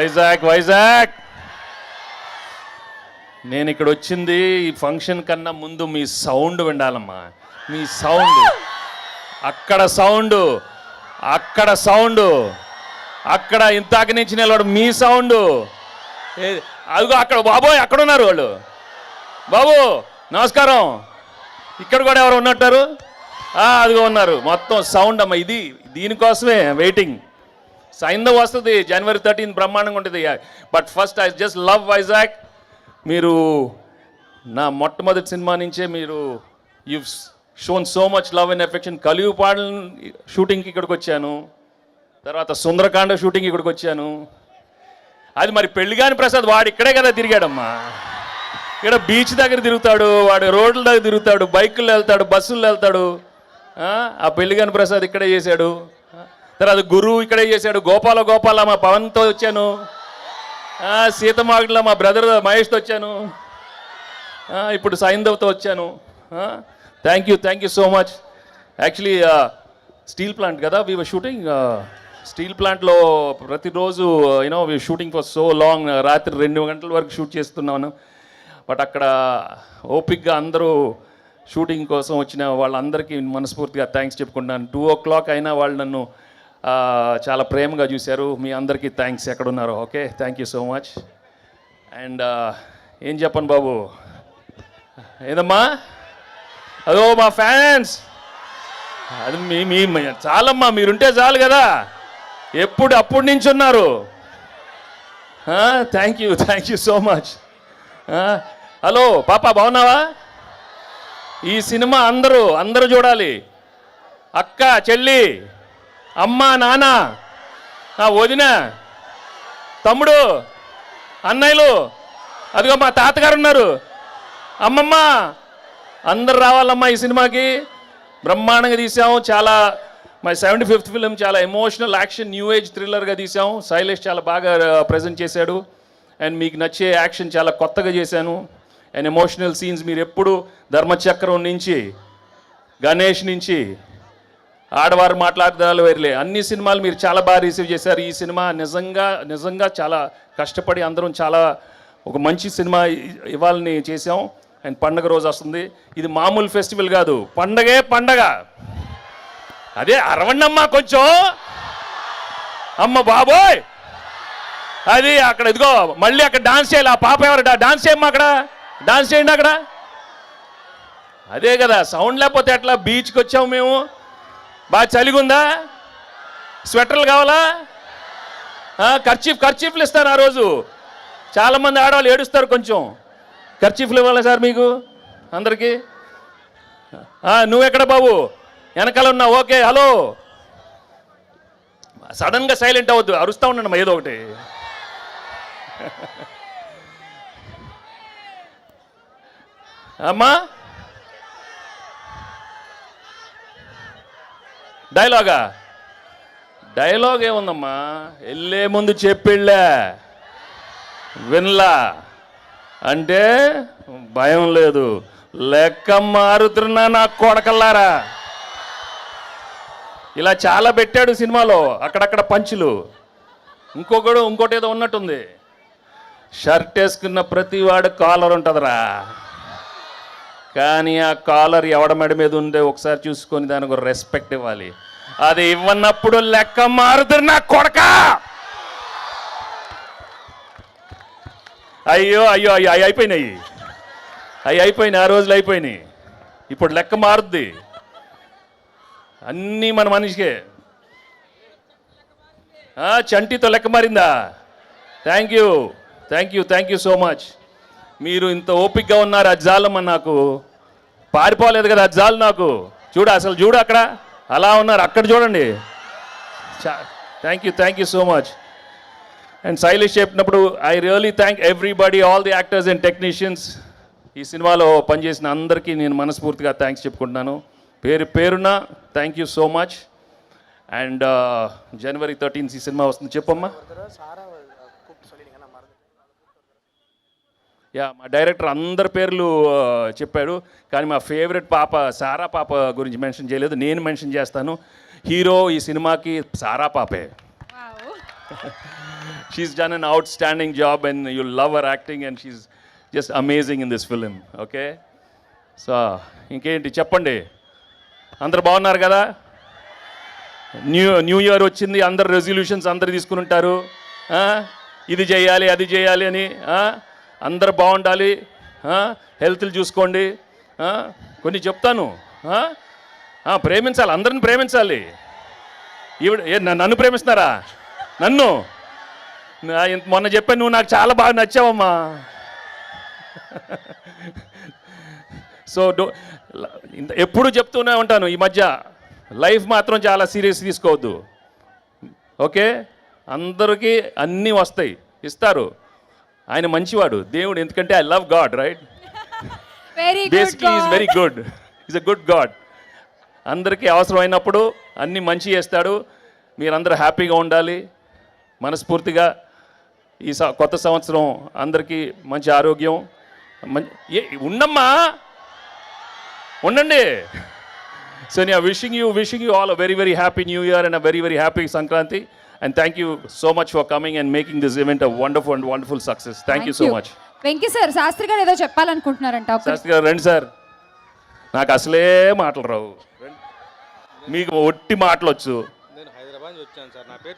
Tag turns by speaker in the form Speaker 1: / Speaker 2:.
Speaker 1: వైజాగ్ వైజాగ్. నేను ఇక్కడ వచ్చింది ఈ ఫంక్షన్ కన్నా ముందు మీ సౌండ్ వినాలమ్మా. మీ సౌండ్, అక్కడ సౌండ్, అక్కడ సౌండ్, అక్కడ ఇంతాక నుంచి నిలబడు మీ సౌండ్. అదిగో అక్కడ బాబోయ్ అక్కడ ఉన్నారు వాళ్ళు. బాబు నమస్కారం. ఇక్కడ కూడా ఎవరు ఉన్నట్టారు? అదిగో ఉన్నారు. మొత్తం సౌండ్ అమ్మ. ఇది దీనికోసమే వెయిటింగ్. సైంధవ్ వస్తుంది January 13 బ్రహ్మాండంగా ఉంటుంది. But first I just love Vizag. మీరు నా మొట్టమొదటి సినిమా నుంచే మీరు you shown so much love and affection. కలియుపాడు షూటింగ్కి ఇక్కడికి వచ్చాను, తర్వాత సుందరకాండ షూటింగ్ ఇక్కడికి వచ్చాను. అది మరి పెళ్ళిగాని ప్రసాద్ వాడు ఇక్కడే కదా తిరిగాడమ్మా. ఇక్కడ బీచ్ దగ్గర తిరుగుతాడు, వాడు రోడ్ల దగ్గర తిరుగుతాడు, బైకుల్లో వెళ్తాడు, బస్సుల్లో వెళ్తాడు. ఆ పెళ్ళిగాని ప్రసాద్ ఇక్కడే చేశాడు. తర్వాత గురువు ఇక్కడే చేశాడు. గోపాల మా పవన్తో వచ్చాను. సీతమాగడిలో మా బ్రదర్ మహేష్తో వచ్చాను. ఇప్పుడు సైంధవ్తో వచ్చాను. Thank you so much. Actually steel plant కదా వీ వర్ షూటింగ్. స్టీల్ ప్లాంట్లో ప్రతిరోజు you know we shooting for so long. రాత్రి 2 గంటల వరకు షూట్ చేస్తున్నాను. బట్ అక్కడ ఓపిక్గా అందరూ షూటింగ్ కోసం వచ్చిన వాళ్ళందరికీ మనస్ఫూర్తిగా థ్యాంక్స్ చెప్పుకుంటున్నాను. 2 o'clock అయినా వాళ్ళు నన్ను చాలా ప్రేమగా చూశారు. మీ అందరికీ థ్యాంక్స్ ఎక్కడున్నారో. Okay, thank you so much. And ఏం చెప్పను బాబు, ఏదమ్మా అదో మా ఫ్యాన్స్. అది మీ చాలమ్మా, మీరుంటే చాలు కదా. అప్పటి నుంచి ఉన్నారు. Thank you so much. Hello పాప బాగున్నావా? ఈ సినిమా అందరూ చూడాలి. అక్క, చెల్లి, అమ్మ, నాన్న, వదిన, తమ్ముడు, అన్నయ్యలు, అదిగో మా తాతగారు ఉన్నారు, అమ్మమ్మ, అందరు రావాలమ్మా ఈ సినిమాకి. బ్రహ్మాండంగా తీసాము. చాలా మా 75th ఫిలిం. చాలా ఎమోషనల్ యాక్షన్ న్యూ ఏజ్ థ్రిల్లర్గా తీసాము. శైలేష్ చాలా బాగా ప్రజెంట్ చేశాడు. అండ్ మీకు నచ్చే యాక్షన్ చాలా కొత్తగా చేశాను. అండ్ ఎమోషనల్ సీన్స్ మీరు ఎప్పుడు ధర్మచక్రం నుంచి, గణేష్ నుంచి, ఆడవారు మాట్లాడదాలు వేర్లే అన్ని సినిమాలు మీరు చాలా బాగా రిసీవ్ చేశారు. ఈ సినిమా నిజంగా చాలా కష్టపడి అందరం చాలా ఒక మంచి సినిమా ఇవ్వాలని చేసాం. అండ్ పండగ రోజు వస్తుంది. ఇది మామూలు ఫెస్టివల్ కాదు, పండగ. అదే అరవండమ్మా కొంచెం. అమ్మ బాబోయ్, అది అక్కడ ఇదిగో మళ్ళీ అక్కడ డాన్స్ చేయాలి. ఆ పాప ఎవరు డాన్స్ చేయమ్మా, అక్కడ డాన్స్ చేయండి అక్కడ. అదే కదా సౌండ్ లేకపోతే ఎట్లా? బీచ్కి వచ్చాము మేము. బాగా చలిగుందా? స్వెటర్లు కావాలా? ఖర్చీఫ్లు ఇస్తారు ఆ రోజు. చాలామంది ఆడవాళ్ళు ఏడుస్తారు. కొంచెం ఖర్చీఫ్లు ఇవ్వాలి సార్ మీకు అందరికీ. నువ్వెక్కడ బాబు? వెనకాల ఉన్నావు. Okay, hello. సడన్గా సైలెంట్ అవ్వద్దు, అరుస్తూ ఉండండి ఏదో ఒకటి. అమ్మా డైలాగ్ ఏముందమ్మా? వెళ్ళే ముందు చెప్పిళ్ళా వినలా అంటే భయం లేదు. లెక్క మారుతున్నా నా కొడకల్లారా. ఇలా చాలా పెట్టాడు సినిమాలో, అక్కడక్కడ పంచులు. ఇంకోటి ఏదో ఉన్నట్టుంది. షర్ట్ వేసుకున్న ప్రతి వాడు కాలర్ ఉంటుందిరా, కానీ ఆ కాలర్ ఎవడ మెడ మీద ఉండే ఒకసారి చూసుకొని దానికి ఒక రెస్పెక్ట్ ఇవ్వాలి. అది ఇవ్వనప్పుడు లెక్క మారుతురు నా కొడక. అయ్యో అయిపోయినాయి. ఆ రోజులు అయిపోయినాయి. ఇప్పుడు లెక్క మారుద్ది. అన్నీ మన మనిషికే. చంటితో లెక్క మారిందా? Thank you so much. మీరు ఇంత ఓపిక్గా ఉన్నారు. అది చాలమ్మా, నాకు పారిపోలేదు కదా, అది చాలు నాకు. చూడు అక్కడ అలా ఉన్నారు, అక్కడ చూడండి. Thank you so much. And Shailesh చెప్పినప్పుడు I really thank everybody, all the actors and technicians. ఈ సినిమాలో పనిచేసిన అందరికీ నేను మనస్ఫూర్తిగా థ్యాంక్స్ చెప్పుకుంటున్నాను. పేరున thank you so much. And January 13 ఈ సినిమా వస్తుంది. చెప్పమ్మా. మా డైరెక్టర్ అందరి పేర్లు చెప్పాడు, కానీ మా ఫేవరెట్ పాప సారా పాప గురించి మెన్షన్ చేయలేదు. నేను మెన్షన్ చేస్తాను. హీరో ఈ సినిమాకి సారా పాపే. She's done an outstanding job and you'll love her acting and she's just amazing in this film, okay? So ఇంకేంటి చెప్పండి, అందరు బాగున్నారు కదా? న్యూ ఇయర్ వచ్చింది, అందరు రెజల్యూషన్స్ అందరు తీసుకుని ఉంటారు, ఇది చేయాలి అది చేయాలి అని. అందరు బాగుండాలి, హెల్త్లు చూసుకోండి. కొన్ని చెప్తాను, ప్రేమించాలి, అందరిని ప్రేమించాలి. నన్ను ప్రేమిస్తున్నారా? నన్ను మొన్న చెప్పాను, నువ్వు నాకు చాలా బాగా నచ్చావమ్మా. సో ఎప్పుడు చెప్తూనే ఉంటాను ఈ మధ్య, లైఫ్ మాత్రం చాలా సీరియస్ తీసుకోవద్దు, ఓకే? అందరికీ అన్నీ వస్తాయి, ఇస్తారు. ఆయన మంచివాడు దేవుడు, ఎందుకంటే I love God, right? Basically is very good, is a good God. అందరికీ అవసరమైనప్పుడు అన్నీ మంచి చేస్తాడు. మీరందరూ హ్యాపీగా ఉండాలి. మనస్ఫూర్తిగా ఈ కొత్త సంవత్సరం అందరికీ మంచి ఆరోగ్యం, ఉండమ్మా, ఉండండి. సో నేను wishing you all a very very happy new year and a very very happy Sankranti. And thank you so much for coming and making this event a wonderful success. Thank you so much.
Speaker 2: Venky sir, Shastri garu ఏదో చెప్పాలనుకుంటున్నారంట.
Speaker 1: శాస్త్రి గారు రండి sir. నాకు అసలే మాటలు రావు, మీకు ఒట్టి మాటలు వచ్చు.
Speaker 3: నేను హైదరాబాద్ వచ్చాను సార్, నా పేరు